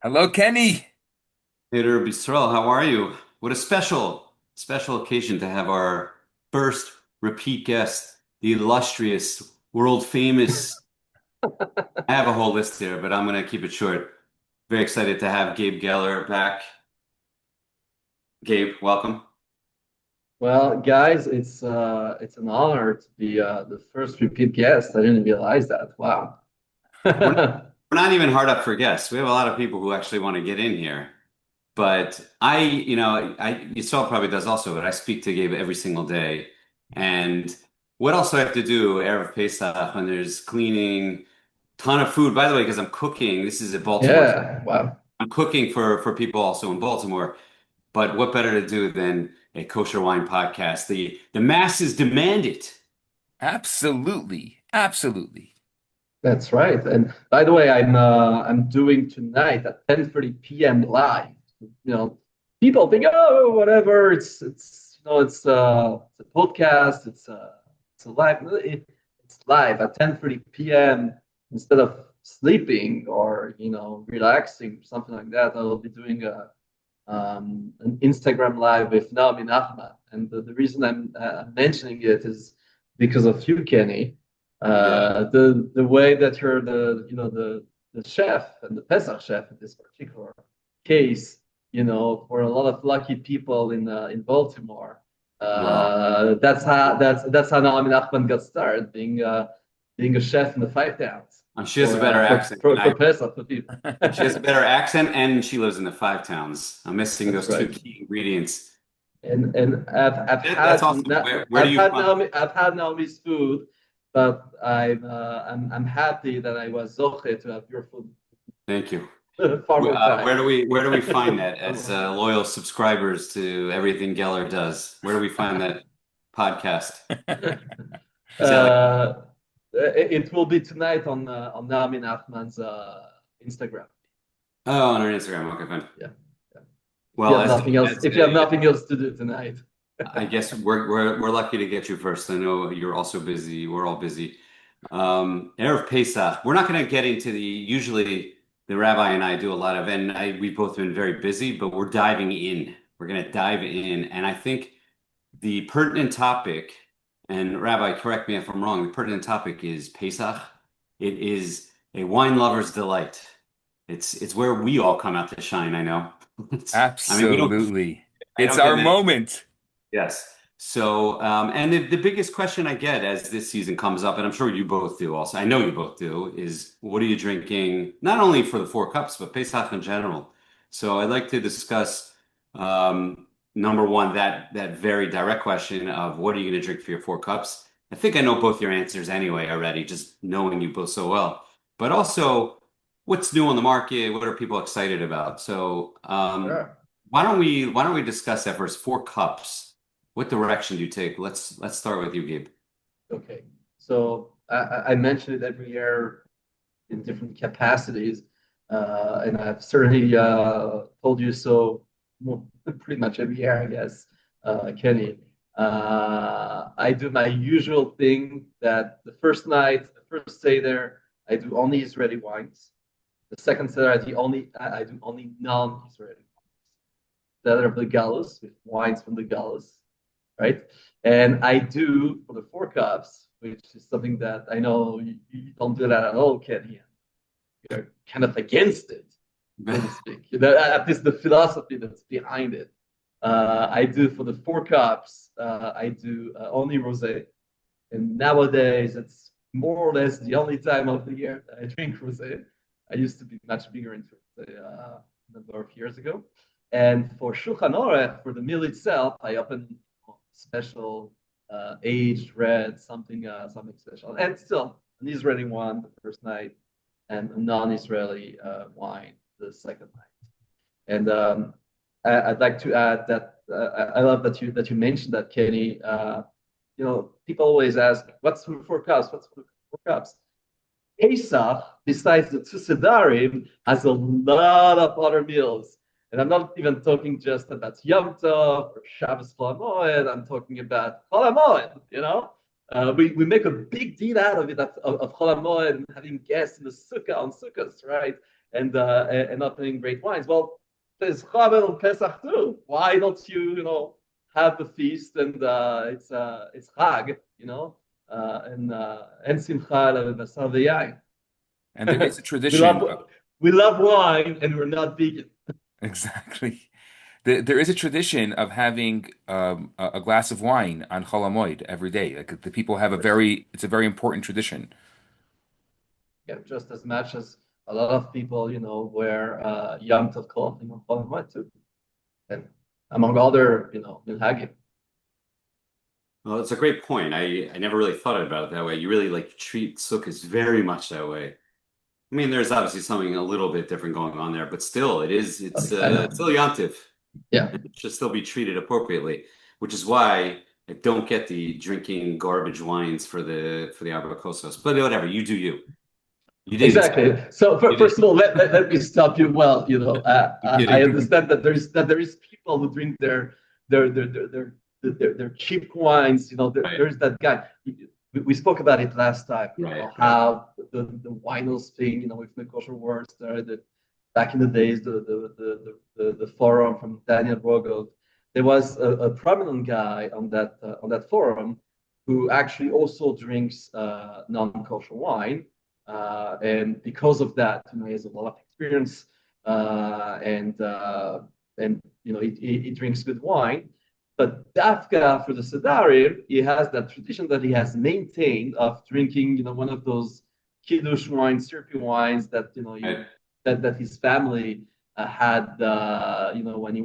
Hello, Kenny. Hey there, Yisroel, how are you? What a special occasion to have our first repeat guest, the illustrious, world famous. I have a whole list here, but I'm going to keep it short. Very excited to have Gabe Geller back. Gabe, welcome. Well, guys, it's an honor to be the first repeat guest. I didn't realize that. Wow. We're not, we're not even hard up for guests. We have a lot of people who actually want to get in here. But Yisroel probably does also, but I speak to Gabe every single day. And what else do I have to do Erev Pesach when there's cleaning, ton of food? By the way, because I'm cooking, this is in Baltimore. Yeah, wow. I'm cooking for people also in Baltimore. But what better to do than a kosher wine podcast? The masses demand it. Absolutely. Absolutely. That's right. And by the way, I'm doing tonight at 10:30 p.m. live. You know, people think, oh, whatever. It's a podcast. It's a live. It's live at 10:30 p.m. Instead of sleeping or relaxing, something like that. I'll be doing an Instagram live with Naomi Nachman. And the reason I'm mentioning it is because of you, Kenny. Yeah. The way that you're the chef and the Pesach chef in this particular case, for a lot of lucky people in Baltimore, Well, that's how Naomi Nachman got started, being a chef in the five towns she has a better accent than for I. Pesach for people. She has a better accent, and she lives in the five towns. I'm missing That's those two right. key ingredients. And That's awesome. Where do you from? I've had Naomi's food, but I'm happy that I was zoche to have your food Thank you. far more time. Where do we find that as loyal subscribers to everything Geller does? Where do we find that podcast? Is that like uh, it will be tonight on Naomi Nachman's Instagram. oh on our Instagram? Okay, fine. Yeah, yeah. If you Well, have nothing else, as if you have a nothing else to do tonight. I guess we're lucky to get you first. I know you're also busy. We're all busy. Erev Pesach. We're not going to get into the usually the rabbi and I do a lot of, and we've both been very busy, but we're diving in. We're going to dive in, and I think the pertinent topic, and Rabbi, correct me if I'm wrong, the pertinent topic is Pesach. It is a wine lover's delight. It's where we all come out to shine, I know. I mean, we don't Absolutely. I It's don't get our many. moment. Yes. So, and the biggest question I get as this season comes up, and I'm sure you both do also, I know you both do, is what are you drinking, not only for the four cups, but Pesach in general. So I'd like to discuss number one, that very direct question of what are you going to drink for your four cups? I think I know both your answers anyway already, just knowing you both so well. But also, what's new on the market? What are people excited about? So, Sure. why don't we discuss that first? Four cups. What direction do you take? Let's start with you, Gabe. Okay. So I mention it every year in different capacities, and I've certainly told you so pretty much every year, I guess, Kenny. I do my usual thing that the first night, the first Seder, I do only Israeli wines. The second Seder, I do only non-Israeli wines that are the galus with wines from the galus, right? And I do for the four cups, which is something that I know you don't do that at all, Kenny. You're kind of against it, so to speak. At least the philosophy that's behind it. I do for the four cups. I do only rosé, and nowadays it's more or less the only time of the year that I drink rosé. I used to be much bigger into it a number of years ago. And for Shulchan Orech, for the meal itself, I open special aged red, something special, and still an Israeli one the first night, and a non-Israeli wine the second night. And I'd like to add that I love that you mentioned that, Kenny. People always ask, "What's four cups? What's four cups?" Pesach, besides the two Sedarim, has a lot of other meals. And I'm not even talking just about Yom Tov or Shabbos Chol Hamoed. I'm talking about Chol Hamoed, we make a big deal out of it of Chol Hamoed and having guests in the sukkah on sukkahs, right? And opening great wines. Well, there's Chol and Pesach too. Why don't you have the feast and it's Chag, and Simcha Basar v'Yain. And there is a we tradition. love we love wine and we're not vegan. Exactly. There is a tradition of having a glass of wine on Chol Hamoed every day. Like the people have it's a very important tradition. Yeah, just as much as a lot of people, wear Yom Tov clothing on Chol Hamoed too, and among other, minhagim. Well, it's a great point. I never really thought about it that way. You really treat sukkahs very much that way. I mean, there's obviously something a little bit different going on there, but still, it's still yontif. Yeah, It should still be treated appropriately, which is why I don't get the drinking garbage wines for the Abracosos. But whatever, you do you. You didn't. exactly. So first of all, let me stop you. Well, I understand that there is people who drink their cheap wines. There's that guy. We spoke about it last time. How the winos thing. With the kosher words, back in the days, the forum from Daniel Rogold, there was a prominent guy on that forum who actually also drinks non-kosher wine. And because of that, he has a lot of experience, and he drinks good wine. But Dafka for the Sedarim, he has that tradition that he has maintained of drinking, one of those kiddush wines, syrupy wines that that his family had, when he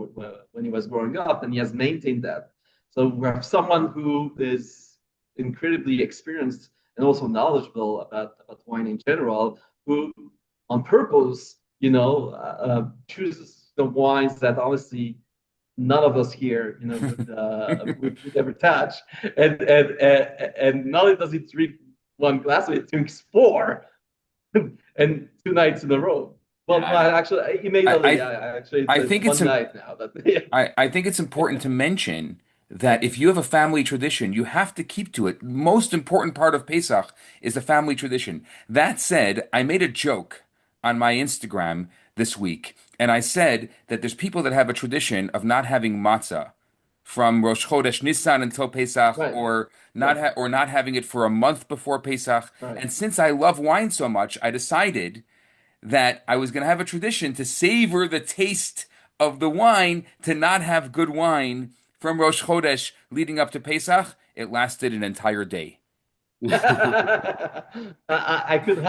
was growing up, and he has maintained that. So we have someone who is incredibly experienced and also knowledgeable about wine in general, who on purpose, chooses the wines that honestly none of us here, would ever touch. And not only does he drink one glass, he drinks four, and 2 nights in a row. Well, actually, he made actually I it's think one night now. I think it's important to mention that if you have a family tradition, you have to keep to it. Most important part of Pesach is the family tradition. That said, I made a joke on my Instagram this week, and I said that there's people that have a tradition of not having matzah from Rosh Chodesh Nissan until Pesach, Right. or not having it for a month before Pesach. Right. And since I love wine so much, I decided that I was going to have a tradition to savor the taste of the wine, to not have good wine from Rosh Chodesh leading up to Pesach. It lasted an entire day. I could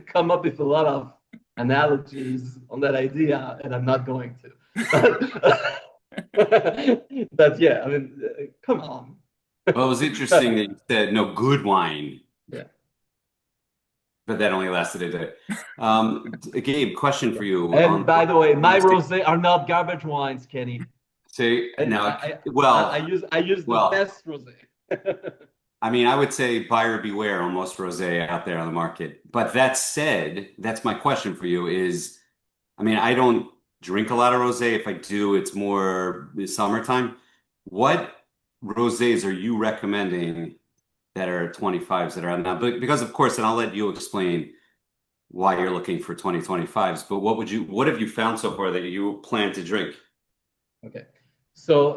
come up with a lot of analogies on that idea, and I'm not going to. But yeah, I mean, come on. Well, it was interesting that you said no good wine. Yeah. But that only lasted a day. Gabe, question for you. And by the way, my rosé are not garbage wines, Kenny. See, now, I use the best rosé. I mean, I would say buyer beware on most rosé out there on the market. But that said, that's my question for you is, I mean, I don't drink a lot of rosé. If I do, it's more the summertime. What rosés are you recommending that are 25s that are out now? But because of course, and I'll let you explain why you're looking for 2025s, but what have you found so far that you plan to drink? Okay. So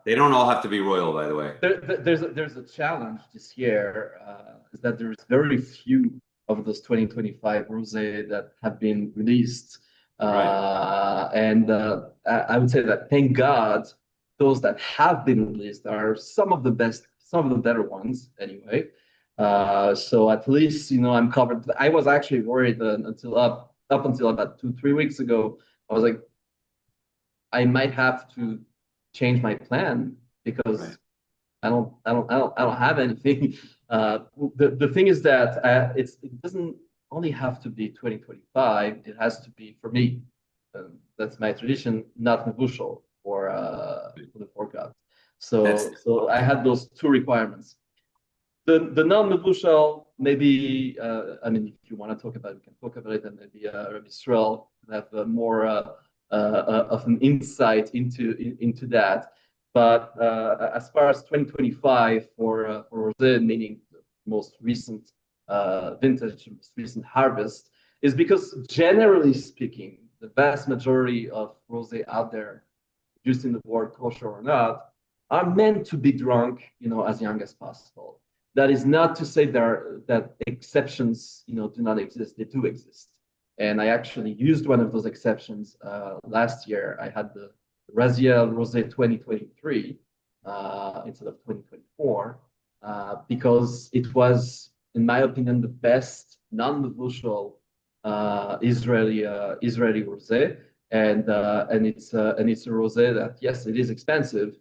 they don't all have to be royal, by the way. There's a challenge this year, is that there's very few of those 2025 rosé that have been released. And I would say that thank God those that have been released are some of the better ones anyway. So at least I'm covered. I was actually worried until up until about 2-3 weeks ago. I was like, I might have to change my plan because I don't have anything. The thing is that it doesn't only have to be 2025. It has to be, for me, that's my tradition, not nevushal for the forecast. So I had those two requirements. The non-nevushal, maybe, I mean, if you want to talk about it, we can talk about it, and maybe Rabbi Yisroel can have more of an insight into that. But as far as 2025 for rosé, meaning the most recent vintage, most recent harvest, is because generally speaking, the vast majority of rosé out there, using the word kosher or not, are meant to be drunk, as young as possible. That is not to say that exceptions, do not exist. They do exist. And I actually used one of those exceptions last year. I had the Raziel Rosé 2023 instead of 2024 because it was, in my opinion, the best non-negotiable Israeli rosé, and it's a rosé that, yes, it is expensive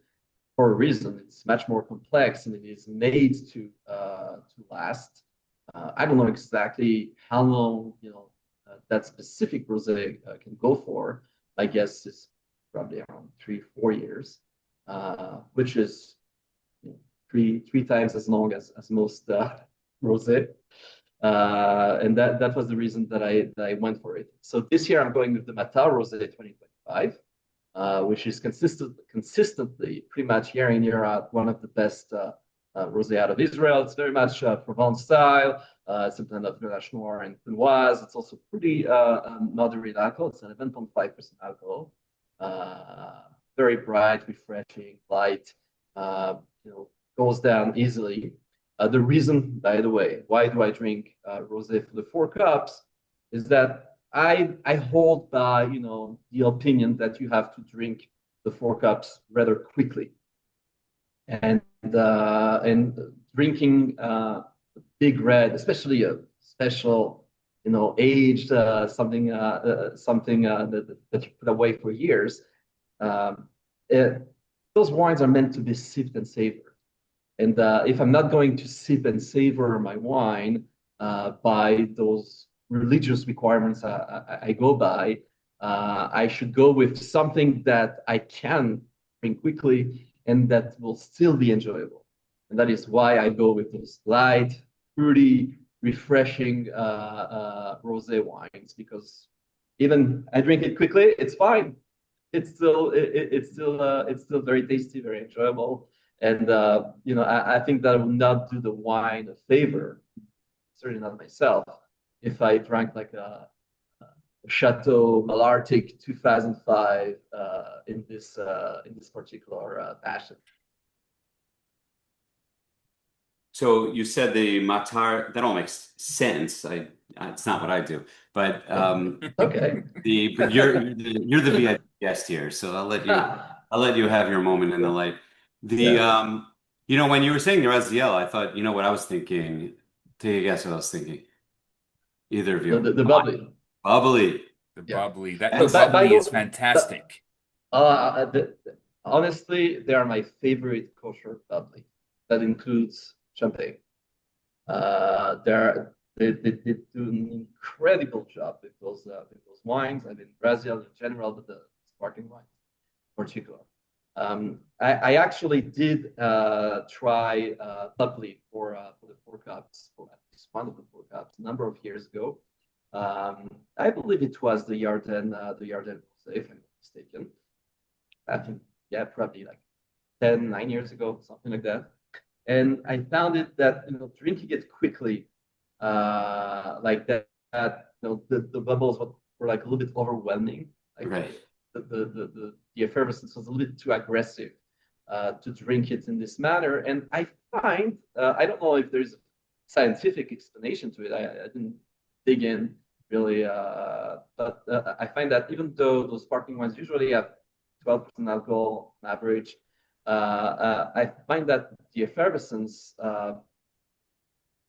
for a reason. It's much more complex and it is made to last. I don't know exactly how long that specific rosé can go for. I guess it's probably around 3-4 years, which is three times as long as most rosé. And that was the reason that I went for it. So this year I'm going with the Matar Rosé 2025, which is consistently, pretty much year in year out, one of the best rosé out of Israel. It's very much Provence style. It's a blend of Grenache Noir and Pinoise. It's also pretty moderate alcohol. It's 11.5% alcohol. Very bright, refreshing, light. Goes down easily. The reason, by the way, why do I drink rosé for the 4 cups is that I hold by the opinion that you have to drink the 4 cups rather quickly, and drinking big red, especially a special aged something that you put away for years. Those wines are meant to be sipped and savored. And if I'm not going to sip and savor my wine by those religious requirements I go by, I should go with something that I can drink quickly and that will still be enjoyable. And that is why I go with those light, fruity, refreshing rosé wines, because even I drink it quickly, it's fine. It's still very tasty, very enjoyable. And I think that I will not do the wine a favor, certainly not myself, if I drank like a Chateau Malartic 2005 in this particular fashion. So you said the Matar, that all makes sense. It's not what I do, but Okay. but you're the VIP guest here, so I'll let you have your moment in the light. When you were saying the Raziel, I thought, what I was thinking. Take a guess what I was thinking. Either of you. The bubbly. Bubbly. The Yeah. bubbly. The By bubbly the is way, fantastic. honestly, they are my favorite kosher bubbly. That includes champagne. They do an incredible job with those wines. I mean, Brazil in general, but the sparkling wines in particular. I actually did try bubbly for the 4 cups, for at least one of the 4 cups, a number of years ago. I believe it was the Yarden Rosé, if I'm not mistaken. I think, yeah, probably like 9 years ago, something like that. And I found it that drinking it quickly, like that the bubbles were like a little bit overwhelming. Like Right. The effervescence was a little bit too aggressive to drink it in this manner. And I find I don't know if there's a scientific explanation to it. I didn't dig in really, but I find that even though those sparkling wines usually have 12% alcohol on average, I find that the effervescence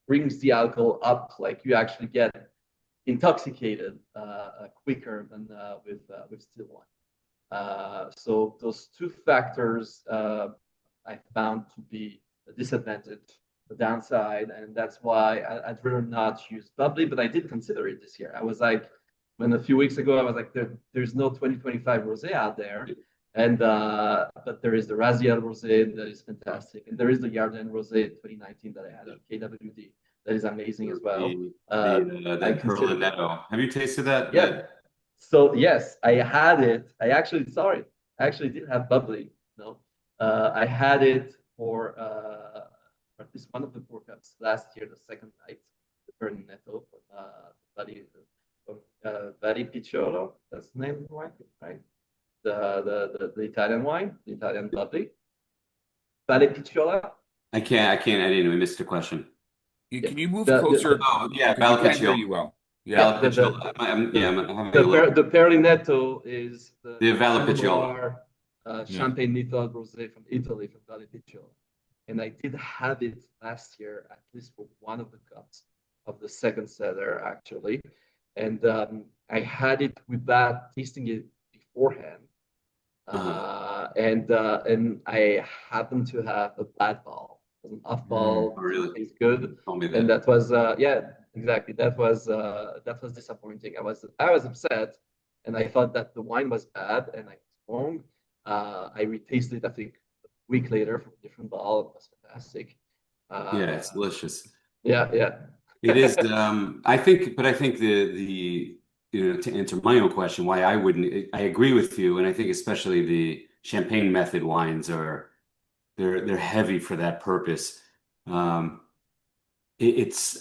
brings the alcohol up. Like you actually get intoxicated quicker than with still wine. So those 2 factors I found to be a disadvantage, the downside, and that's why I'd rather not use bubbly. But I did consider it this year. I was like, when a few weeks ago I was like, there's no 2025 rosé out there. And but there is the Raziel Rosé that is fantastic, and there is the Yarden Rosé 2019 that I had at KWD that is amazing as well. The Perlinetto. Have you tasted that? Yeah. So yes, I had it. I actually did have bubbly. I had it for at least one of the World Cups last year, the second night, the Bernath from Vari Picciolo. That's the name of the wine, right? The Italian wine, the Italian bubbly. Vari Picciola. I didn't even miss the question. Yeah. Can you move The, closer? Oh, yeah, Because we can't hear Valpiccio. you well. Yeah. Valpiccio. I'm having a little. the Perlinetto is the The Valpiccio. terroir Champagne Little Rosé from Italy, from Vari Picciolo. And I did have it last year, at least for one of the cups of the second seller, actually. And I had it with that, tasting it beforehand. And I happened to have a bad ball, an off ball. Oh, really? Tastes good, Told me that. and that was exactly, that was disappointing. I was upset, and I thought that the wine was bad, and I was wrong. I retasted it, I think, a week later from a different ball. It was fantastic. Yeah, it's delicious. Yeah. It is. I think the to answer my own question, why I wouldn't, I agree with you, and I think especially the champagne method wines they're heavy for that purpose. I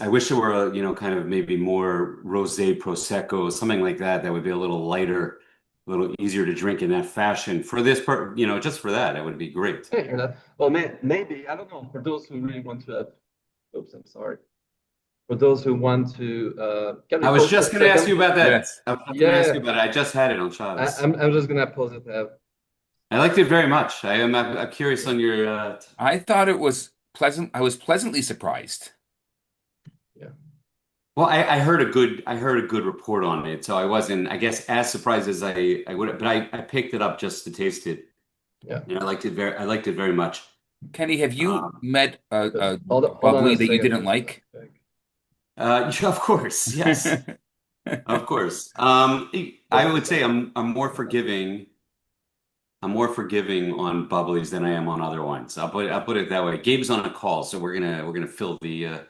wish there were kind of maybe more rosé prosecco, something like that would be a little lighter, a little easier to drink in that fashion. For this part, just for that, it would be great. I hear that. Well, maybe, I don't know, for those who really want to have, oops, I'm sorry. For those who want to, I was just going to ask you about that. Yes. I was going to ask you about it. I just had it on Shabbos. I'm just gonna pause it. I liked it very much. I'm curious on your. I thought it was pleasant. I was pleasantly surprised. Yeah. Well, I heard a good report on it, so I wasn't, I guess, as surprised as I would, but I picked it up just to taste it. Yeah. And I liked it very much. Kenny, have you met a Hold on bubbly a that you second. didn't like? Yeah, of course, yes, of course. I would say I'm more forgiving. I'm more forgiving on bubblies than I am on other wines. I'll put it that way. Gabe's on a call, so we're gonna fill the.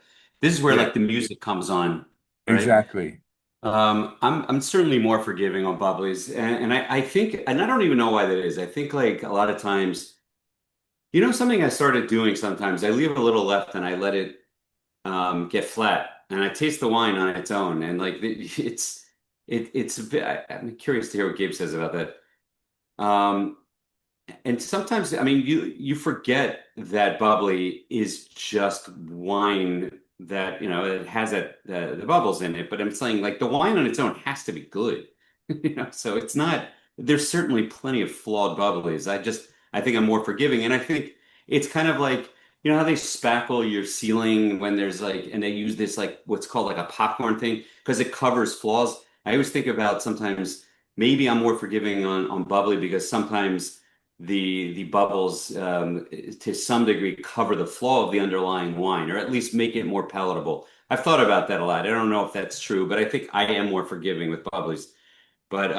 This is where like the music comes on, right? Exactly. I'm certainly more forgiving on bubblies, and I think, and I don't even know why that is. I think like a lot of times, something I started doing sometimes. I leave a little left and I let it get flat, and I taste the wine on its own, and like it's a bit. I'm curious to hear what Gabe says about that. And sometimes, I mean, you forget that bubbly is just wine that, it has the bubbles in it, but I'm saying like the wine on its own has to be good. So it's not, there's certainly plenty of flawed bubblies. I think I'm more forgiving. And I think it's kind of like, how they spackle your ceiling when there's like, and they use this like what's called like a popcorn thing because it covers flaws. I always think about sometimes maybe I'm more forgiving on bubbly because sometimes the bubbles to some degree cover the flaw of the underlying wine, or at least make it more palatable. I've thought about that a lot. I don't know if that's true, but I think I am more forgiving with bubblies. But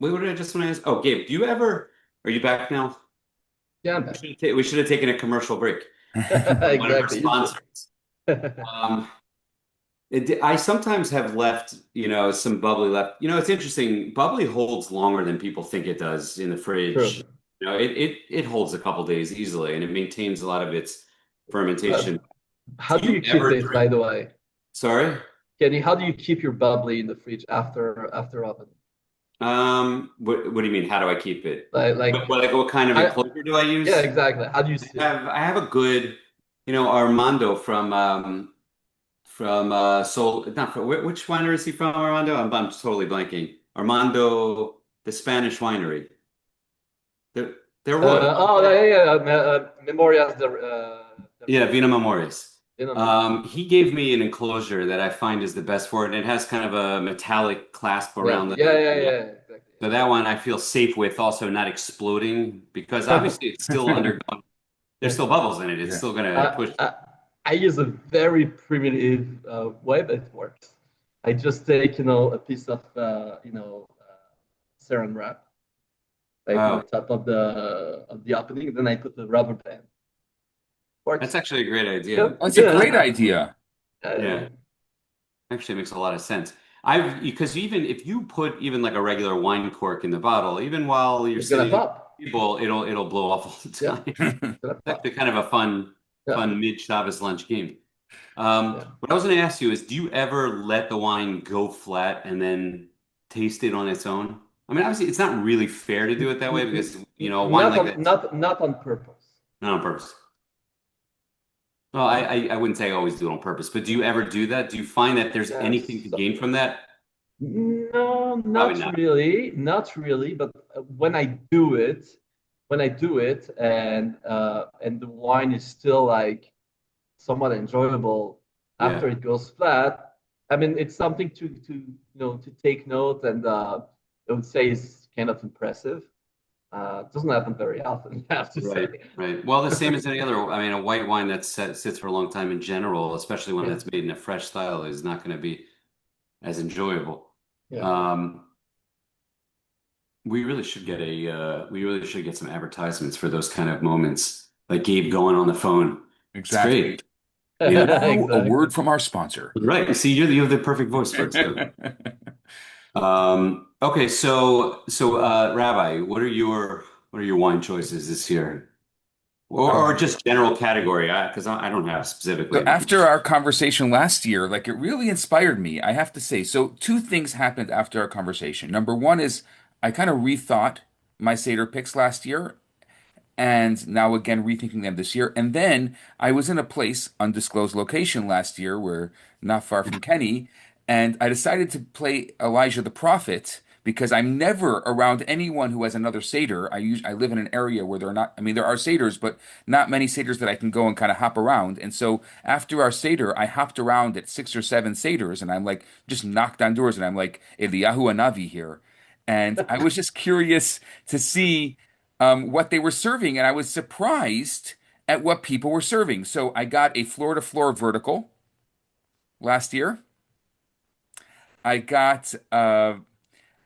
wait, what did I just want to ask? Oh, Gabe, are you back now? Yeah, I'm back. We should have taken a commercial break. One of our Exactly. sponsors. I sometimes have left, some bubbly left. It's interesting. Bubbly holds longer than people think it does in the fridge. True. It holds a couple days easily, and it maintains a lot of its fermentation. How do you keep it, by the way? Sorry? Kenny, how do you keep your bubbly in the fridge after oven? What do you mean? How do I keep it? What kind of enclosure do I use? Yeah, exactly. How do you see it? I have a good, Armando from Sol. Not from which winery is he from, Armando? I'm totally blanking. Armando, the Spanish winery. They're Memorias yeah, Vina Memorias. Vina. He gave me an enclosure that I find is the best for it. It has kind of a metallic clasp around the. Yeah, exactly. So that one I feel safe with, also not exploding because obviously it's still undergoing. There's still bubbles in it. It's still gonna push. I use a very primitive way, but it works. I just take, a piece of, saran wrap, on top of the opening, and then I put the rubber band. Works. That's actually a great idea. That's a great idea. Yeah. Actually makes a lot of sense. Because even if you put even like a regular wine cork in the bottle, even while you're it's gonna pop. people, it'll blow off all the Yeah, time. gonna Like pop. the kind of a fun Yeah, mid-Shabbos lunch game. yeah. What I was going to ask you is, do you ever let the wine go flat and then taste it on its own? I mean, obviously, it's not really fair to do it that way N- because, a wine like that, not on purpose. not on purpose. Well, I wouldn't say I always do it on purpose, but do you ever do that? Do you find that there's anything to Yes. gain from that? No, Probably not not. really, not really. But when I do it, and the wine is still like somewhat enjoyable Yeah, after it goes flat, I mean, it's something to take note, and I would say is kind of impressive. It doesn't happen very often, I have to say. right, right. Well, the same as any other. I mean, a white wine that sits for a long time in general, especially one Yeah, that's made in a fresh style, is not going to be as enjoyable. yeah. Um, we really should get some advertisements for those kind of moments, like Gabe going on the phone. It's Exactly. great. You And know, now a Exactly. word from our sponsor. right. See, you have the perfect voice for it too. Okay, Rabbi, what are your wine choices this year? Or Um, just general category, because I don't have specifically so anything. after our conversation last year, like it really inspired me, I have to say. So two things happened after our conversation. Number one is I kind of rethought my Seder picks last year, and now again rethinking them this year. And then I was in a place, undisclosed location last year, where not far from Kenny, and I decided to play Elijah the prophet because I'm never around anyone who has another Seder. I live in an area where there are not, I mean, there are Seders, but not many Seders that I can go and kind of hop around. And so after our Seder, I hopped around at 6 or 7 Seders, and I'm like just knocked on doors, and I'm like Eliyahu Hanavi here. And I was just curious to see what they were serving, and I was surprised at what people were serving. So I got a floor to floor vertical last year. I got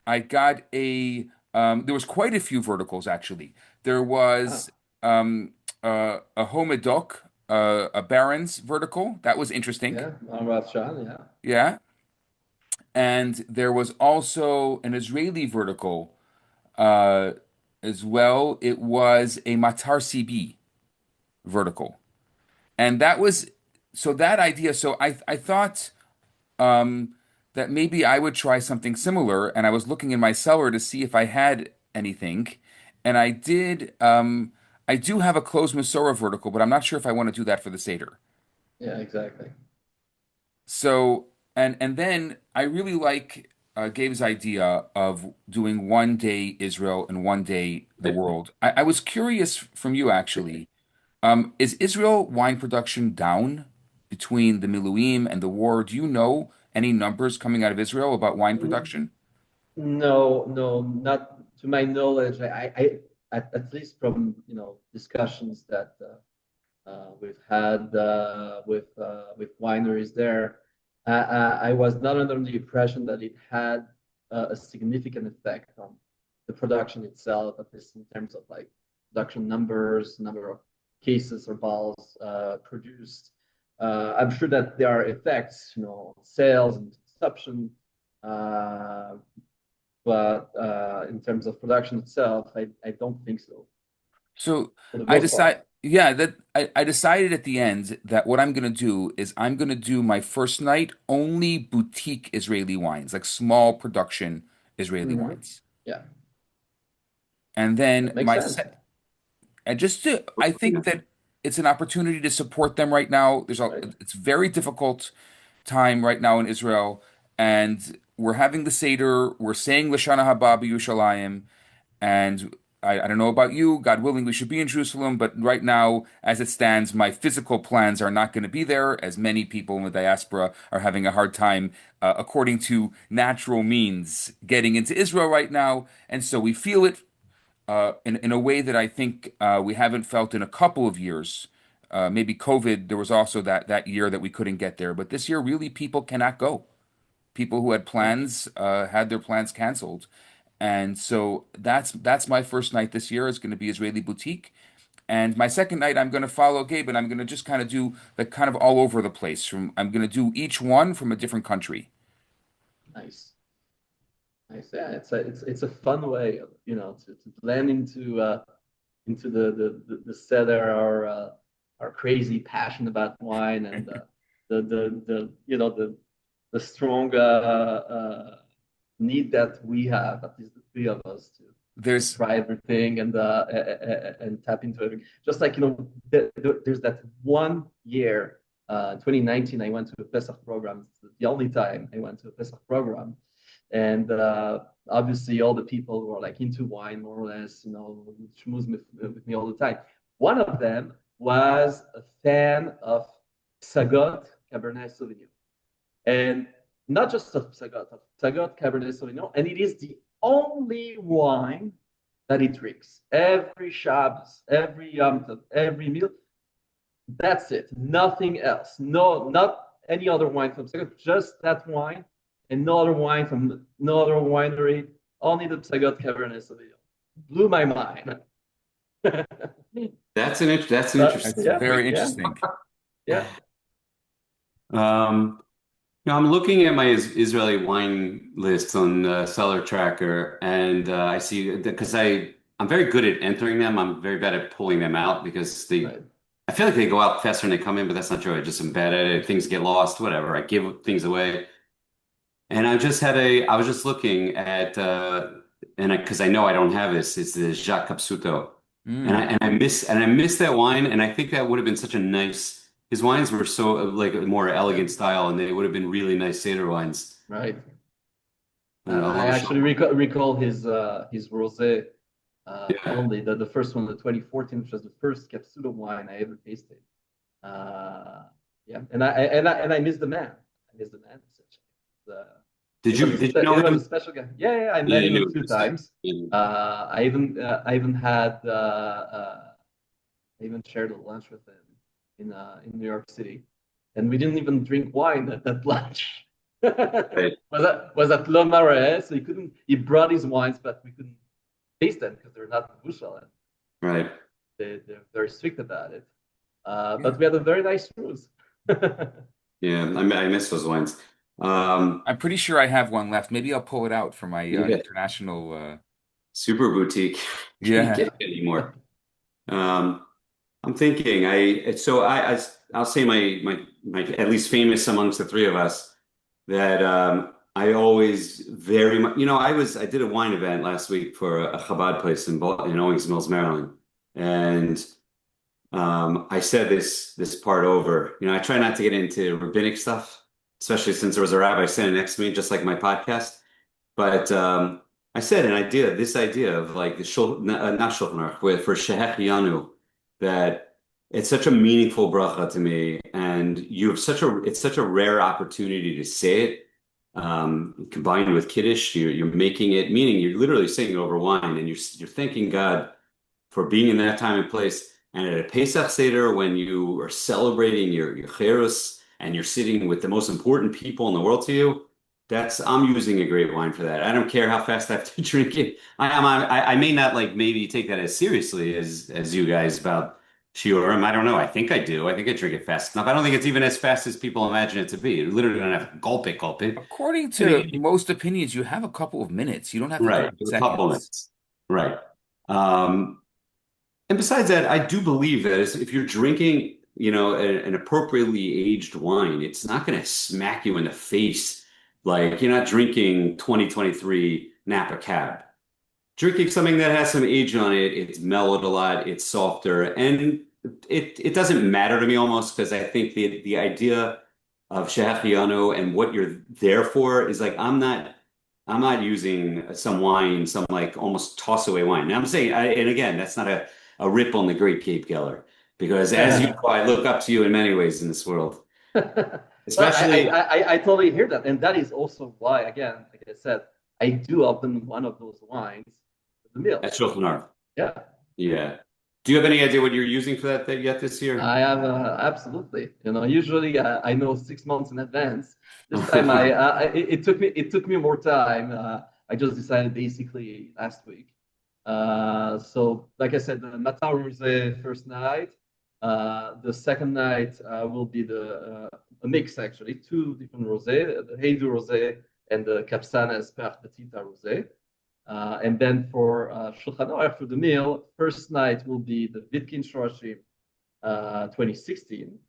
I got a there was quite a few verticals actually. There was Wow. a Homedok, a Baron's vertical. That was interesting. Yeah, Rav Shan, yeah. Yeah. And there was also an Israeli vertical uh, as well. It was a Matar CB vertical. And that was so that idea. So I thought that maybe I would try something similar, and I was looking in my cellar to see if I had anything, and I did. I do have a closed Masora vertical, but I'm not sure if I want to do that for the Seder. Yeah, exactly. So and then I really like Gabe's idea of doing 1 day Israel and 1 day the world. I was curious from you actually. Is Israel wine production down between the Miluim and the war? Do you know any numbers coming out of Israel about wine production? No, no, not to my knowledge. At least from discussions that we've had with wineries there, I was not under the impression that it had a significant effect on the production itself, at least in terms of like production numbers, number of cases or bottles produced. I'm sure that there are effects, sales and consumption, uh, but in terms of production itself, I don't think so So for the I most part. decide, yeah, that I decided at the end that what I'm going to do is I'm going to do my first night only boutique Israeli wines, like small production Israeli Hmm. wines. Yeah, And then that makes sense. and just to, I think that it's an opportunity to support them right now. Right. It's very difficult time right now in Israel, and we're having the Seder. We're saying Lashana Haba B'Yushalayim, and I don't know about you. God willing, we should be in Jerusalem, but right now, as it stands, my physical plans are not going to be there, as many people in the diaspora are having a hard time, according to natural means, getting into Israel right now, and so we feel it in a way that I think we haven't felt in a couple of years. Maybe COVID, there was also that year that we couldn't get there, but this year, really, people cannot go. People who had Yeah. plans had their plans canceled, and so that's my first night this year is going to be Israeli boutique, and my second night I'm going to follow Gabe, and I'm going to just kind of do the kind of all over the place. From I'm going to do each one from a different country. Nice. Nice. Yeah, it's a fun way, to blend into the Seder, our crazy passion about wine, and the strong need that we have, at least the three of us, to There's try everything and tap into everything. Just like, there's that one year, 2019, I went to a Pesach program. It's the only time I went to a Pesach program, and obviously all the people who are like into wine, more or less, schmooze with me all the time. One of them was a fan of Sagot Cabernet Sauvignon, and not just of Sagot Cabernet Sauvignon, and it is the only wine that he drinks every Shabbos, every Yom Tov, every meal. That's it. Nothing else. No, not any other wine from Psagot, just that wine, and no other wine from no other winery, only the Psagot Cabernet Sauvignon. Blew my mind. That's an But That's interesting. yeah, very yeah, interesting. yeah. Um, I'm looking at my Israeli wine list on Cellar Tracker, and I see because I'm very good at entering them. I'm very bad at pulling them out because Right. I feel like they go out faster than they come in, but that's not true. I just am bad at it. Things get lost, whatever. I give things away. And I was just looking at, because I know I don't have this, it's the Jacques Capsuto. Mm. And I miss that wine. And I think that would have been such a nice, his wines were so like a more elegant style, and they would have been really nice Seder wines. Right. I I love actually Chardonnay. recall his rosé, Yeah. only the first one, the 2014, which was the first Capsuto wine I ever tasted. Uh, yeah, and I miss the man. I miss the man, essentially. The, Did you know it was a him? special guy. Yeah, yeah, I Yeah, met you him a knew few him. times. Yeah. I even shared a lunch with him in New York City, and we didn't even drink wine at that lunch. Right. Was at Le Marais, so he couldn't. He brought his wines, but we couldn't taste them because they're not bushel, and Right. they're very strict about it. Yeah. But we had a very nice cruise. Yeah, I miss those wines. Um, I'm pretty sure I have one left. Maybe I'll pull it out for my yeah, international super boutique. Can't yeah. get it anymore. Um, I'm thinking I'll say my at least famous amongst the three of us that I always very much I did a wine event last week for a Chabad place in Owings Mills, Maryland, and I said this part over. I try not to get into rabbinic stuff, especially since there was a rabbi standing next to me, just like my podcast. But I said this idea of like the not Shulchan Aruch, for Shehech Yanu, that it's such a meaningful bracha to me, and it's such a rare opportunity to say it. Combined with Kiddush, you're making it, meaning you're literally saying it over wine, and you're thanking God for being in that time and place. And at a Pesach Seder, when you are celebrating your Cherus and you're sitting with the most important people in the world to you, I'm using a great wine for that. I don't care how fast I have to drink it. I may not like maybe take that as seriously as you guys about Shiurim. I don't know. I think I do. I think I drink it fast enough. I don't think it's even as fast as people imagine it to be. You literally don't have to gulp it. According I to mean, most opinions, you have a couple of minutes. You don't have to drink right, in a couple seconds. minutes. Right. Um, And besides that, I do believe that if you're drinking, an appropriately aged wine, it's not going to smack you in the face. Like you're not drinking 2023 Napa Cab. Drinking something that has some age on it, it's mellowed a lot, it's softer, and it doesn't matter to me almost because I think the idea of Shehechianu and what you're there for is like I'm not using some wine, some like almost toss away wine. Now I'm saying, and again, that's not a rip on the great Gabe Geller, because as you know, I look up to you in many ways in this world, Well, especially I totally hear that, and that is also why, again, like I said, I do open one of those wines for the meal. at Shulchan Aruch. Yeah, Yeah. Do you have any idea what you're using for that yet this year? I have, absolutely. Usually I know 6 months in advance. This time it took me more time. I just decided basically last week. So like I said, the Matar Rosé first night. The second night will be a mix, actually, two different rosé, the Heidu Rosé and the Capsanes Per Petita Rosé. And then for Shulchan Aruch, for the meal, first night will be the Vitkin Shorashim 2016.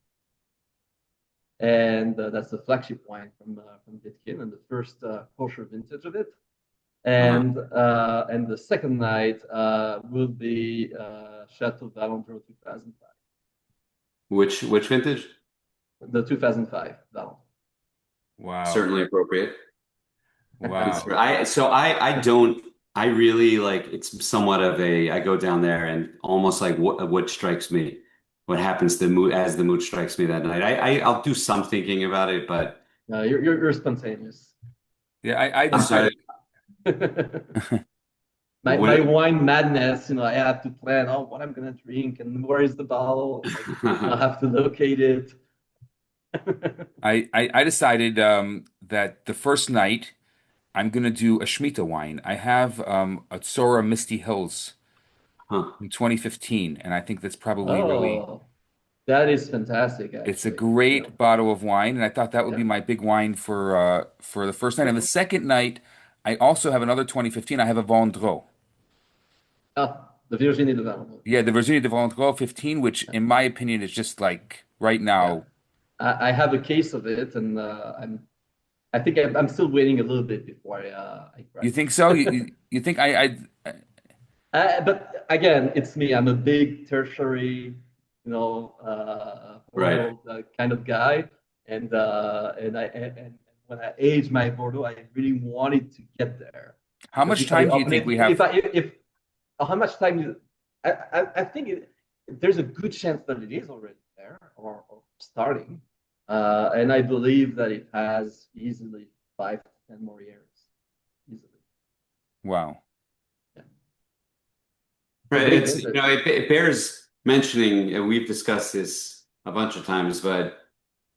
And that's the flagship wine from Vitkin and the first kosher vintage of it. And the second night will be Chateau Valentin 2005. Which vintage? The 2005 Valentin. Wow. Certainly appropriate. Wow. I really like, it's somewhat of a, I go down there and almost like what strikes me, what happens to the mood as the mood strikes me that night. I'll do some thinking about it, but you're spontaneous. Yeah, I decided. My wine madness, I have to plan what I'm gonna drink and where is the bottle. I have to locate it. I decided that the first night I'm gonna do a Shemitah wine. I have a Tzora Misty Hills in 2015, and I think that's probably really. That is fantastic, It's a actually. great bottle of wine, and I thought that would be my big wine for the first night. And the second night, I also have another 2015. I have a Vendreau. The Virginie de Vendreau. Yeah, the Virginie de Vendreau 15, which in my opinion is just like right now. I have a case of it, and I think I'm still waiting a little bit before I grab You think so? You think but again, it's me. I'm a big tertiary, Right. Bordeaux kind of guy, and when I aged my Bordeaux, I really wanted to get there. How much time do you think we have? If how much time? I think there's a good chance that it is already there or starting, and I believe that it has easily 5 to 10 more years, easily. Wow. Right. It bears mentioning, and we've discussed this a bunch of times, but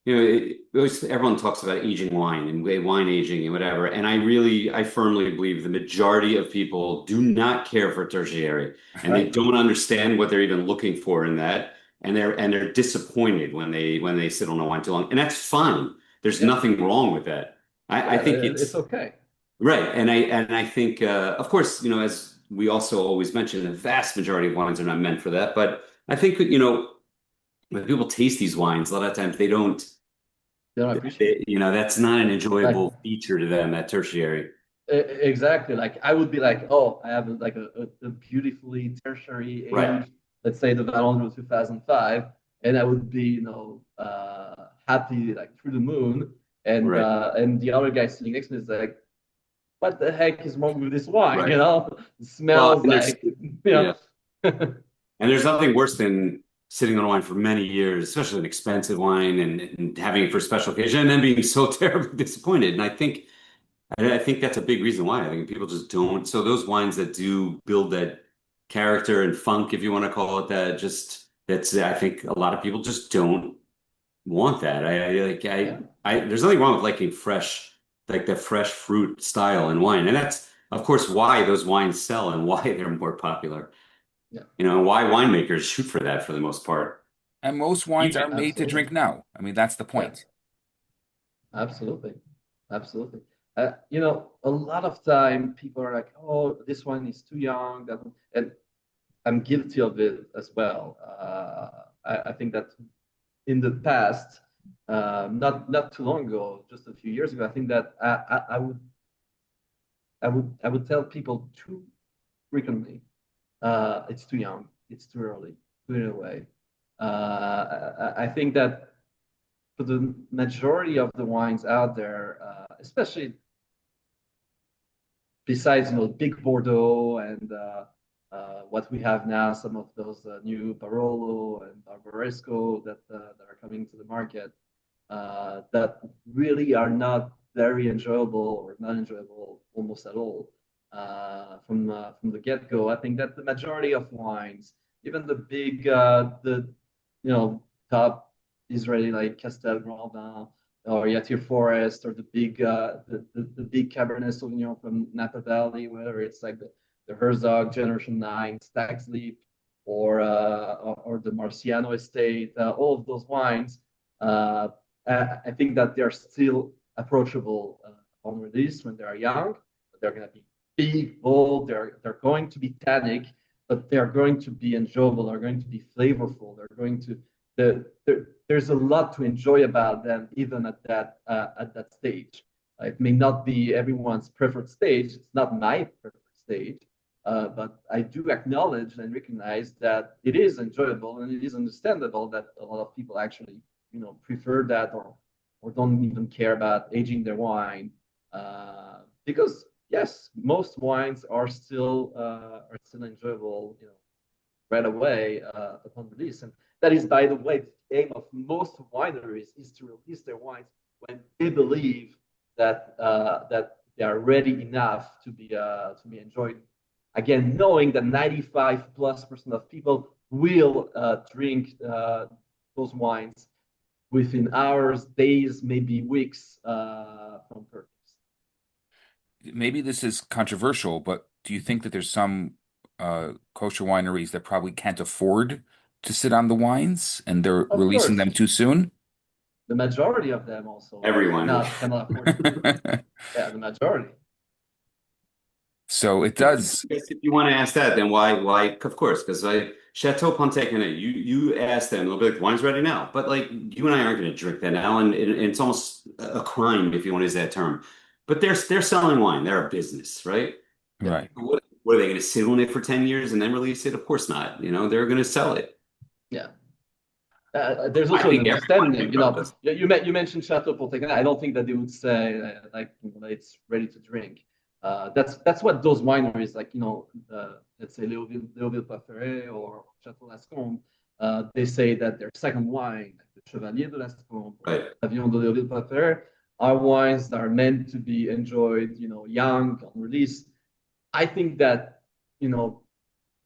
everyone talks about aging wine and wine aging and whatever. And I firmly believe the majority of people do not care for tertiary, and they don't understand what they're even looking for in that, and they're disappointed when they sit on a wine too long, and that's fine. There's nothing wrong with that. I think it's okay. Right. And I think, of course, as we also always mention, the vast majority of wines are not meant for that. But I think, when people taste these wines, a lot of times they don't appreciate it. That's not an enjoyable feature to them, that tertiary. Exactly. Like I would be like, I have like a beautifully tertiary age, let's say the Valentin 2005, and I would be, happy, like through the moon. And and the other guy sitting next to me is like, what the heck is wrong with this wine? It smells And there's nothing worse than sitting on wine for many years, especially an expensive wine, and having it for a special occasion, and then being so terribly disappointed. And I think that's a big reason why. I think people just don't. So those wines that do build that character and funk, if you want to call it that, I think a lot of people just don't want that. There's nothing wrong with liking fresh, like the fresh fruit style in wine. And that's, of course, why those wines sell and why they're more popular. Why winemakers shoot for that for the most part. And most wines are made to drink now. I mean, that's the point. Yeah. Absolutely. A lot of time people are like, oh, this wine is too young. And I'm guilty of it as well. I think that in the past, not too long ago, just a few years ago, I think that I would tell people too frequently, it's too young, it's too early, put it away. I think that for the majority of the wines out there, especially besides big Bordeaux and what we have now, some of those new Barolo and Barbaresco that are coming to the market, that really are not very enjoyable or not enjoyable almost at all from the get-go. I think that the majority of wines, even the big, top Israeli like Castel Grand Vin or Yatir Forest or the big Cabernet Sauvignon from Napa Valley, whether it's like the Herzog Generation 9 Stag's Leap or the Marciano Estate, all of those wines, I think that they're still approachable on release when they are young. They're going to be big, bold. They're going to be tannic, but they're going to be enjoyable. They're going to be flavorful. They're going to there's a lot to enjoy about them, even at that stage. It may not be everyone's preferred stage. It's not my preferred stage, but I do acknowledge and recognize that it is enjoyable, and it is understandable that a lot of people actually, prefer that or don't even care about aging their wine, because yes, most wines are still enjoyable, right away upon release, and that is, by the way, the aim of most wineries is to release their wines when they believe that they are ready enough to be enjoyed. Again, knowing that 95+% of people will drink those wines within hours, days, maybe weeks from purchase. Maybe this is controversial, but do you think that there's some kosher wineries that probably can't afford to sit on the wines and they're Of releasing course, them too soon? the majority of them also Everyone. cannot afford it. Yeah, the majority. So it Yeah, does. I guess if you want to ask that, then why? Of course, because Chateau Pontet, you ask them, they'll be like, wine's ready now. But like you and I aren't going to drink that now, and it's almost a crime if you want to use that term. But they're selling wine. They're a business, right? Right. What are they going to sit on it for 10 years and then release it? Of course not. They're going to sell it. Yeah. There's I also an think everyone understanding, does. you mentioned Chateau Pontet. I don't think that they would say it's ready to drink. That's what those wineries like, let's say Léoville Parferet or Chateau Lascombe, they say that their second wine, like the Chevalier de Lascombe, Right. Pavillon de Léoville Parferet, are wines that are meant to be enjoyed, young on release. I think that,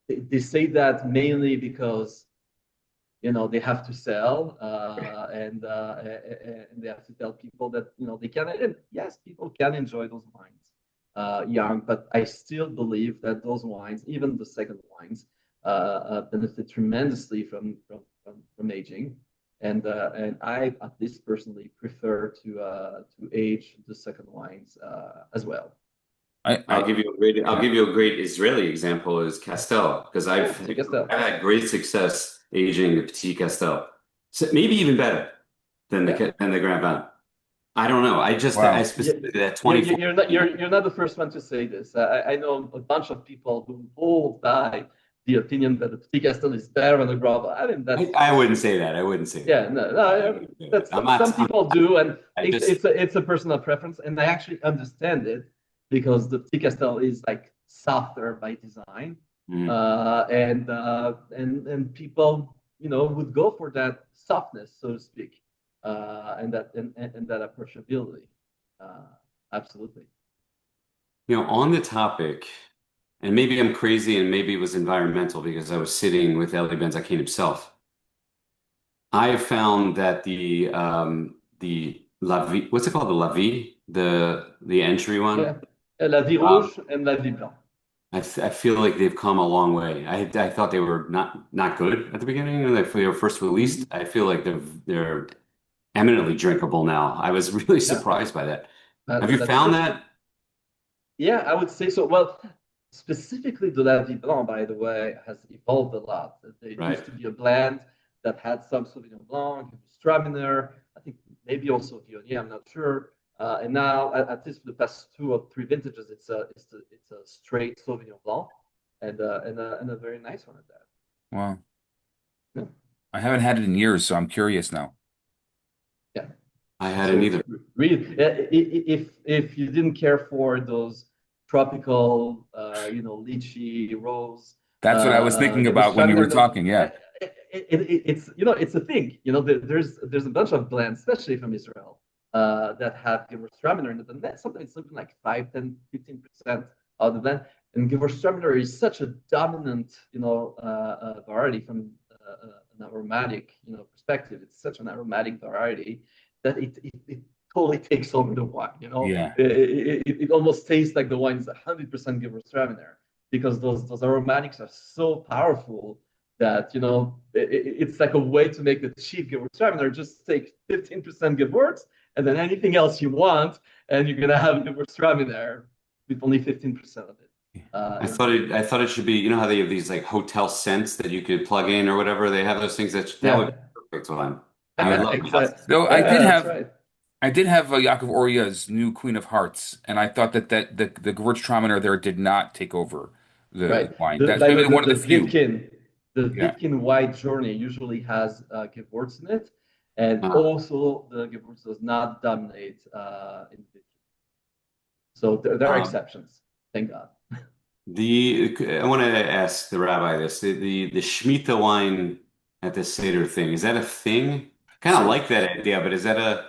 they say that mainly because they have to sell, and they have to tell people that they can. And yes, people can enjoy those wines young, but I still believe that those wines, even the second wines, benefit tremendously from aging. And I, at least personally, prefer to age the second wines as well. I'll give you a great Israeli example is Castel, because Yeah, I guess that. I've had great success aging the Petit Castel. So maybe even better than the Grand Vin. I don't know. I Wow. specifically that 24. You're not the first one to say this. I know a bunch of people who hold by the opinion that the Petit Castel is better than the Grand Vin. I mean, I wouldn't say that. I wouldn't say that. Yeah, no, that's some people do, and it's a personal preference, and I actually understand it because the Petit Castel is like softer by design, and people would go for that softness, so to speak, and that approachability. Absolutely. On the topic, and maybe I'm crazy, and maybe it was environmental because I was sitting with Eli Ben-Zakin himself. I found that the La Vie, what's it called? The La Vie, the entry one. Yeah. La Vie Rouge and La Vie Blanc. I feel like they've come a long way. I thought they were not good at the beginning when they were first released. I feel like they're eminently drinkable now. I was really surprised by that. Have you found that? Yeah, I would say so. Well, specifically the La Vie Blanc, by the way, has evolved a lot. It used to be a blend that had some Sauvignon Blanc, Straminer, I think maybe also Viognier, I'm not sure. And now, at least for the past 2 or 3 vintages, it's a straight Sauvignon Blanc, and a very nice one at that. Wow. Yeah. I haven't had it in years, so I'm curious now. Yeah. I hadn't either. Really, if you didn't care for those tropical, lychee, rose. That's what I was thinking about when you were talking. Yeah. It's a thing. There's a bunch of blends, especially from Israel, that have Gewürztraminer in it, and sometimes something like 5, 10, 15% of the blend. And Gewürztraminer is such a dominant, variety from an aromatic, perspective. It's such an aromatic variety that it totally takes over the wine. Yeah. It almost tastes like the wine is 100% Gewürztraminer because those aromatics are so powerful that it's like a way to make the cheap Gewürztraminer. Just take 15% Gewürz and then anything else you want, and you're gonna have the pastrami there with only 15% of it. I thought it should be, you know how they have these like hotel scents that you could plug in or whatever. They have those things that would Yeah, be perfect one. I would Yeah. love exactly. So Yeah, that's right. I did have Yaakov Oria's new Queen of Hearts, and I thought that the Gewürztraminer there did not take over the Right. wine. That's By the maybe way, one of the few. The Yeah. Vitkin White Journey usually has Gewurz in it, and Uh, also the Gewurz does not dominate in Vitkin. So there are um, exceptions. Thank God. I want to ask the rabbi this. The Shemitah wine at the Seder thing, is that a thing? Kind of So like that idea, but is that a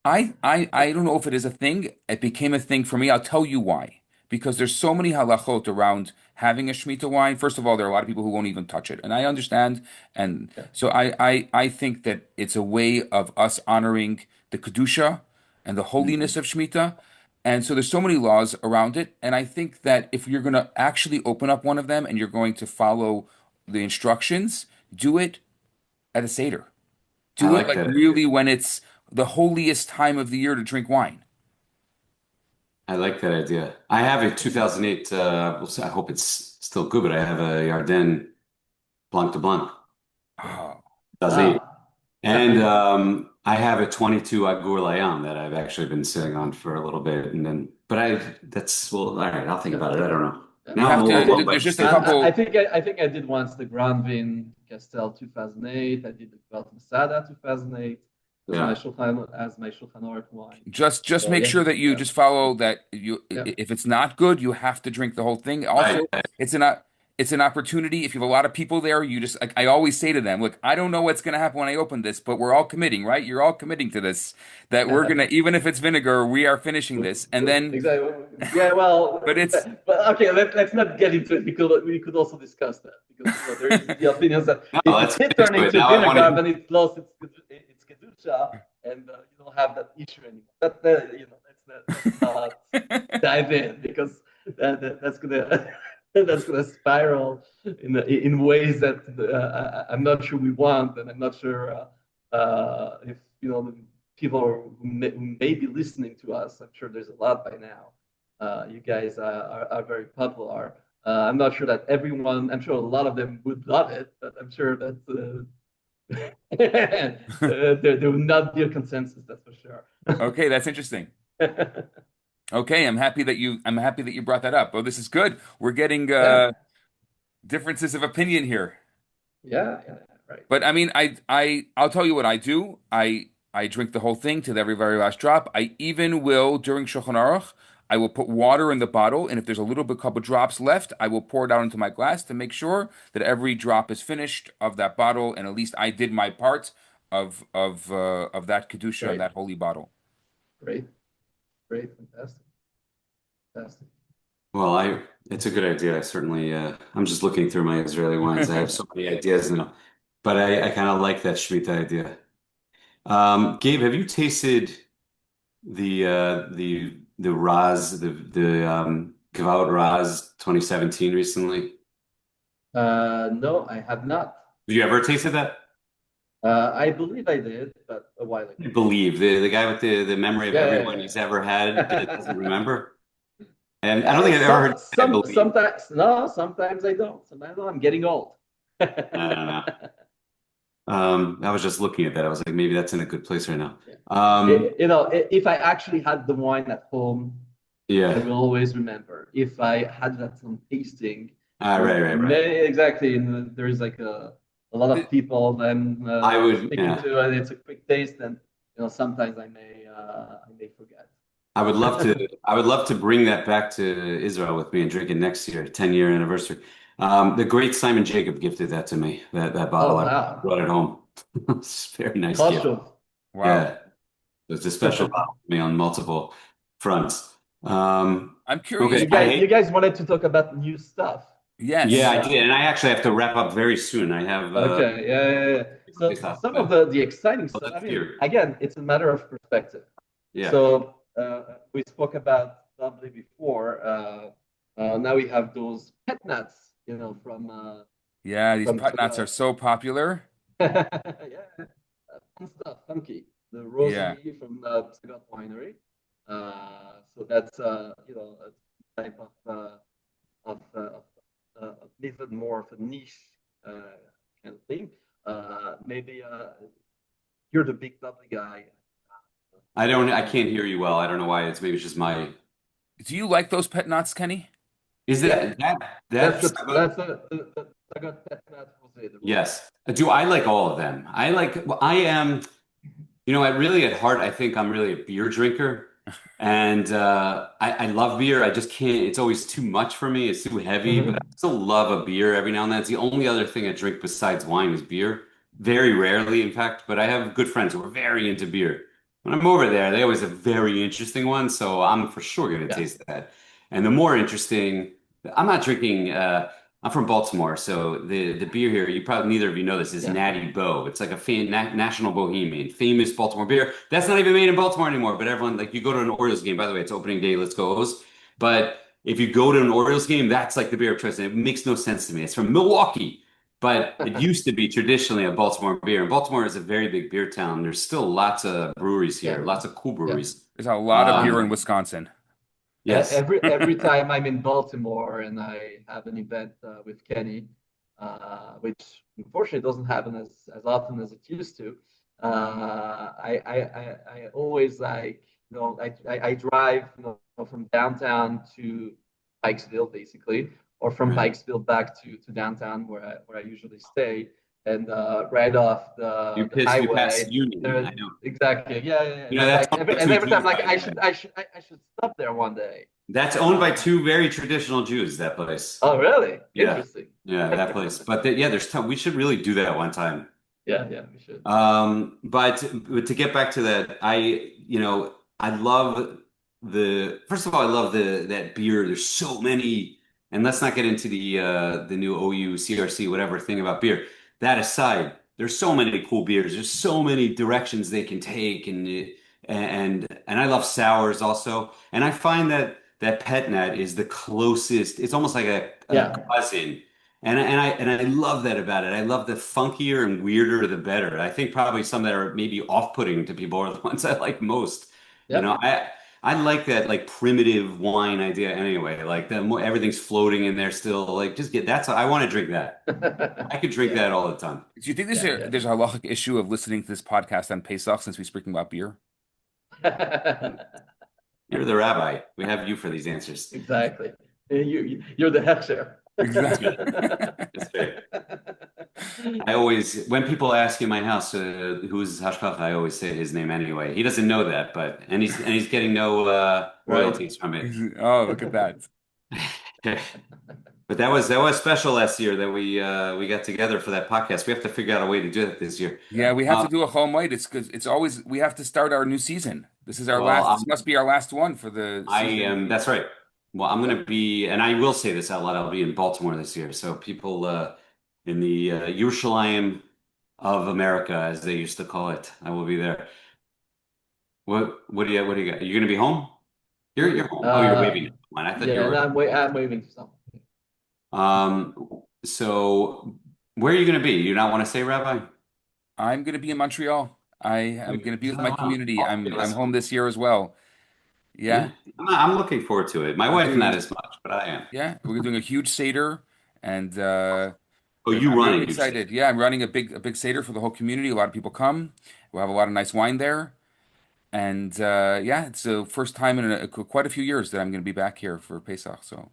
I don't know if it is a thing. It became a thing for me. I'll tell you why. Because there's so many halachot around having a Shemitah wine. First of all, there are a lot of people who won't even touch it, and I understand. And Yeah. so I think that it's a way of us honoring the kedusha and the holiness of Shemitah. And so there's so many laws around it, and I think that if you're going to actually open up one of them and you're going to follow the instructions, do it at a Seder. I Do it like like that idea. really when it's the holiest time of the year to drink wine. I like that idea. I have a 2008, I hope it's still good, but I have a Yarden Blanc de Blanc, Oh, 2008. Ah, And I have a 22 Agur Layam that I've actually been sitting on for a little bit. And then, but well, all right, I'll think yeah, about it. I don't know. yeah. you Now I'm have a to. little low by There's just a standards. I couple. think I did once the Grand Vin Castel 2008. I did the Belt Masada 2008 Yeah. as my Shulchan Aruch wine. Just So make yeah, sure that you yeah, just follow that. You yeah, if it's not good, you have to drink the whole thing. Right. Also, it's an opportunity. If you have a lot of people there, you just like I always say to them, look, I don't know what's going to happen when I open this, but we're all committing, right? You're all committing to this. That we're yeah. gonna, even if it's vinegar, we are finishing this, and then. Exactly. Yeah, well, But it's but okay, let's not get into it because we could also discuss that because there is the opinions that No, if let's it did get turn into it. into Now I want vinegar, to. then it's lost its kedusha, and you don't have that issue anymore. But let's not dive in because that's gonna that's gonna spiral in ways that I'm not sure we want, and I'm not sure if the people who may be listening to us. I'm sure there's a lot by now. You guys are very popular. I'm not sure that everyone. I'm sure a lot of them would love it, but I'm sure that there would not be a consensus. That's for sure. okay. That's interesting. Okay, I'm happy that you brought that up. Oh, this is good. We're getting Yeah, differences of opinion here. yeah, right. But I mean, I'll tell you what I do. I drink the whole thing to the very last drop. I even will during Shulchan Aruch, I will put water in the bottle, and if there's a little bit couple drops left, I will pour it out into my glass to make sure that every drop is finished of that bottle, and at least I did my part of that kedusha and Great, that holy bottle. great, great, fantastic, fantastic. Well, it's a good idea. I certainly, I'm just looking through my Israeli wines. I have so many ideas now, but I kind of like that Shemitah idea. Gabe, have you tasted the Raz, the Kvaut Raz 2017 recently? No, I have not. Have you ever tasted that? I believe I did, but a while I ago. believe the guy with the memory of everyone Yeah. he's ever had that doesn't remember. And I don't Yeah, think I've ever heard I believe. sometimes no, sometimes I don't. Sometimes I'm getting old. I don't know. I was just looking at that. I was like, maybe that's in a good place right now. Yeah. Um, If I actually had the wine at home, I yeah. will always remember. If I had that some tasting, Right. exactly, and there is like a lot of people I'm I would, speaking yeah. to, and it's a quick taste, and sometimes I may forget. I would love to bring that back to Israel with me and drink it next year, 10-year anniversary. The great Simon Jacob gifted that to me, that Oh bottle. I wow, brought it home. It's a very nice gift. Kosher. Wow. Yeah. It's a special bottle for me on multiple fronts. I'm Okay, curious. You guys wanted to talk about new stuff. yeah, Yes. I did. And I actually have to wrap up very soon. I have Okay, yeah. So stuff, some of but the exciting well, stuff. I let's mean, hear. again, it's a matter of perspective. Yeah. So we spoke about lovely before. Now we have those pet nuts, Yeah, these from putnuts are so popular. yeah, fun stuff, funky. the Yeah. Rosalie from the Sagat Winery. So that's a type of even more of a niche kind of thing. Maybe you're the big bubbly guy. I can't hear you well. I don't know why. Maybe it's just my. Do you like those pet knots, Kenny? Is Yeah, that's that's the Sagat Petnat Rosé, the Rosalie. yes. Do I like all of them? Well, I am, at heart, I think I'm really a beer drinker. And I love beer. I just can't, it's always too much for me. It's too heavy, but I Mm-hmm. still love a beer every now and then. It's the only other thing I drink besides wine is beer. Very rarely, in fact, but I have good friends who are very into beer. When I'm over there, they always have very interesting ones, so I'm for sure going to Yeah, taste that. And the more interesting, I'm not drinking. I'm from Baltimore, so the beer here, you probably neither of you know this, is yeah. Natty Boh. It's like a national bohemian, famous Baltimore beer. That's not even made in Baltimore anymore, but everyone like you go to an Orioles game. By the way, it's opening day. Let's go O's. But if you go to an Orioles game, that's like the beer of choice, and it makes no sense to me. It's from Milwaukee, but it used to be traditionally a Baltimore beer. And Baltimore is a very big beer town. There's still lots of breweries Yeah, here, lots of cool yeah. breweries. There's a lot of beer in Um, Wisconsin. yes. Every time I'm in Baltimore and I have an event with Kenny, which unfortunately doesn't happen as often as it used to, I always I drive from downtown to Pikesville basically, or from Right. Pikesville back to downtown where I usually stay, and right off the You pass highway. Union. I There, know. exactly. Yeah, yeah, yeah. And I'm That's like owned by and two every time Jews, like by the way. I should stop there one day. That's owned by Uh, two very traditional Jews, that place. oh, really? Yeah. Interesting. Yeah, that place. But yeah, we should really do that one time. Yeah, yeah, we should. But to get back to that, I love first of all, I love that beer. There's so many, and let's not get into the new OU CRC whatever thing about beer. That aside, there's so many cool beers. There's so many directions they can take, and I love sours also. And I find that Pet Nat is the closest. It's almost like a Yeah, cousin. And I love that about it. I love the funkier and weirder the better. I think probably some that are maybe off-putting to people are the ones I like most. You yeah. know, I like that like primitive wine idea anyway. Like everything's floating in there still. Like just get that's I want to drink that. I could drink Yeah, that all the time. Do you think yeah, yeah. there's a halachic issue of listening to this podcast on Pesach since we're speaking about beer? You're the rabbi. We have you for these answers. Exactly. You're the hecksher. That's Exactly. right. That's right. I always, when people ask in my house who's Hashkafa, I always say his name anyway. He doesn't know that, but and he's getting no Right. royalties from it. Oh, look at that. But that was special last year that we got together for that podcast. We have to figure out a way to do that this year. Yeah, we have Uh, to do a home white. It's because it's always we have to start our new season. This is our well, last. This must be our last one for the I season. am. That's right. Well, I'm going to be, and I will say this out loud. I'll be in Baltimore this year. So people in the Yerushalayim of America, as they used to call it, I will be there. What do you got? You're going to be home? You're home. Oh, you're Uh, waving at someone. I thought you yeah, and were. I'm waving to someone. So where are you going to be? You not want to say, Rabbi? I'm going to be in Montreal. I am going to be with my Oh, wow. community. Okay, I'm let's home this year as well. Yeah, Yeah, I'm looking forward to it. My we're wife not doing. as much, but I am. Yeah, we're doing a huge Seder, and Oh, you I'm run really it, you say. excited. Yeah, I'm running a big Seder for the whole community. A lot of people come. We'll have a lot of nice wine there, and yeah, it's the first time in quite a few years that I'm going to be back here for Pesach. So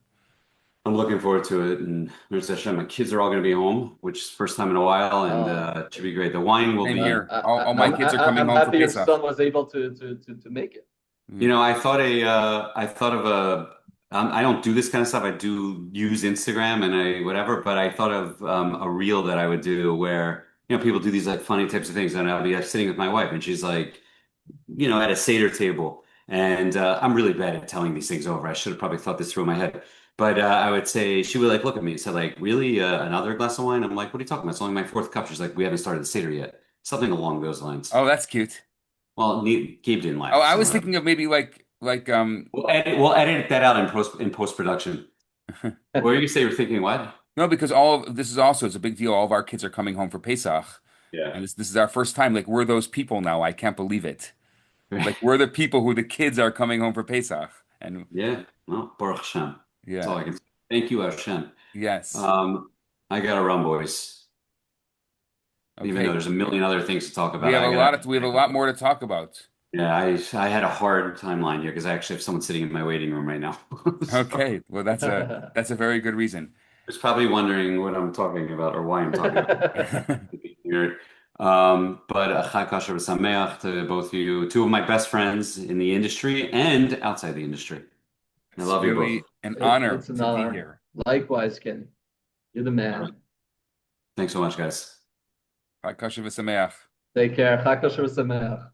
I'm looking forward to it. And Mirza Hashem, my kids are all going to be home, which is first time in a while, and Oh, it should be great. The wine will same be, here. All my kids are coming I'm home for happy your Pesach. son was able to make it. Mm. I thought of I don't do this kind of stuff. I do use Instagram and whatever, but I thought of a reel that I would do where, people do these like funny types of things, and I'll be sitting with my wife, and she's like, at a Seder table. And I'm really bad at telling these things over. I should have probably thought this through in my head. But I would say, she would like look at me and say, like, really, another glass of wine? I'm like, what are you talking about? It's only my fourth cup. She's like, we haven't started the Seder yet. Something along those lines. Oh, that's cute. Well, Gabe didn't Oh, laugh, I so was whatever. thinking of maybe We'll edit that out in post-production. What were you say you're thinking what? no, because this is also it's a big deal. All of our kids are coming home for Pesach, Yeah. And this is our first time. Like we're those people now. I can't believe it. Like we're the people who the kids are coming home for Pesach. And Yeah. Well, Baruch Hashem. That's all yeah, I can say. Thank you, Hashem. yes. Um, I gotta run, boys. Even though Okay. there's a million other things to talk about, I gotta. We have a lot more to talk about. Yeah, I had a hard timeline here because I actually have someone sitting in my waiting room right now. So Okay. Well, that's a very good reason. it's probably wondering what I'm talking about or why I'm talking about. Weird. But Chag Kosher V'Sameach to both of you, two of my best friends in the industry and outside the industry. I It's love you both. really an honor It's an to be honor. here. Likewise, Kenny. You're the All right. man. Thanks so much, guys. Kosher v'sameach. Take care. Chag Kosher Sameach.